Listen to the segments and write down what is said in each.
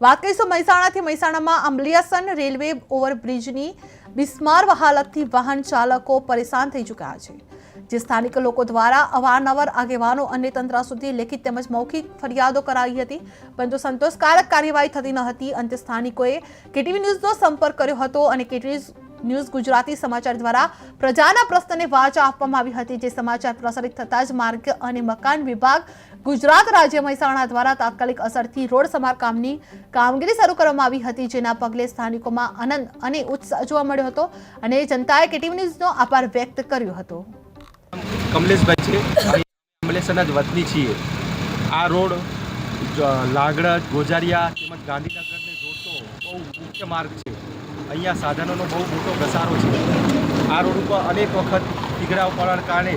વાત કરીશું મહેસાણાથી। મહેસાણામાં અંબલિયાસન રેલવે ઓવરબ્રિજની બિસ્માર હાલતથી વાહન ચાલકો પરેશાન થઈ ચૂક્યા છે, જે સ્થાનિક લોકો દ્વારા અવારનવાર આગેવાનો અને તંત્ર સુધી લેખિત તેમજ મૌખિક ફરિયાદો કરાઈ હતી, પરંતુ સંતોષકારક કાર્યવાહી થતી ન હતી। અંતે સ્થાનિકોએ કેટીવી ન્યૂઝનો સંપર્ક કર્યો હતો અને કેટીવી ન્યૂઝ ગુજરાતી સમાચાર દ્વારા પ્રજાના પ્રશ્નને વાચા આપવામાં આવી હતી, જે સમાચાર પ્રસારિત થતાં જ માર્ગ અને મકાન વિભાગ ગુજરાત રાજ્ય મહેસાણા દ્વારા તાત્કાલિક અસરથી રોડ સમારકામની કામગીરી શરૂ કરવામાં આવી હતી, જેના પગલે સ્થાનિકોમાં આનંદ અને ઉત્સાહ જોવા મળ્યો હતો અને જનતાએ કેટીવી ન્યૂઝનો આભાર વ્યક્ત કર્યો હતો। કમલેશભાઈ છે, કમલેશના જ વતની છીએ। આ રોડ લાગડ ગોજારિયા તેમજ ગાંધીનગરને જોડતો બહુ મુખ્ય માર્ગ છે। અહીંયા સાધનોનો બહુ મોટો ઘસારો છે। આ રોડ ઉપર અનેક વખત તીગડા પડવાના કારણે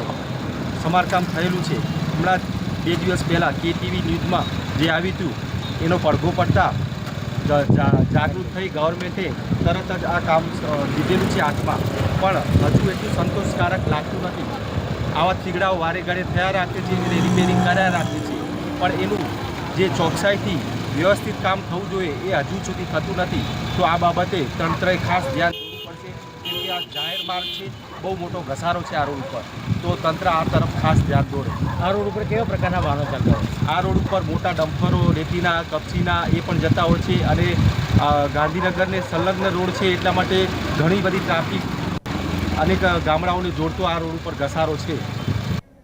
સમારકામ થયેલું છે। હમણાં 2 દિવસ પહેલાં કેટીવી ન્યૂઝમાં જે આવ્યું હતું એનો પડઘો પડતા જાગૃત થઈ ગવર્મેન્ટે તરત જ આ કામ લીધેલું છે હાથમાં, પણ હજુ એટલું સંતોષકારક લાગતું નથી। આવા તીગડાઓ વારે ઘડે થયા રાખે છે અને રિપેરિંગ કર્યા રાખે છે, પણ એનું જે ચોકસાઈથી વ્યવસ્થિત કામ થવું જોઈએ એ હજુ સુધી થતું નથી। તો આ બાબતે તંત્રએ ખાસ ધ્યાન દોરવું પડશે, કેમ કે આ જાહેર માર્ગ છે, બહુ મોટો ઘસારો છે આ રોડ ઉપર, તો તંત્ર આ તરફ ખાસ ધ્યાન દોરે। આ રોડ ઉપર કેવા પ્રકારના વાહનો ચાલતા હોય? આ રોડ ઉપર મોટા ડમ્પરો, રેતીના, કપચીના એ પણ જતા હોય છે અને ગાંધીનગરને સંલગ્ન રોડ છે, એટલા માટે ઘણી બધી ટ્રાફિક અનેક ગામડાઓને જોડતો આ રોડ ઉપર ઘસારો છે।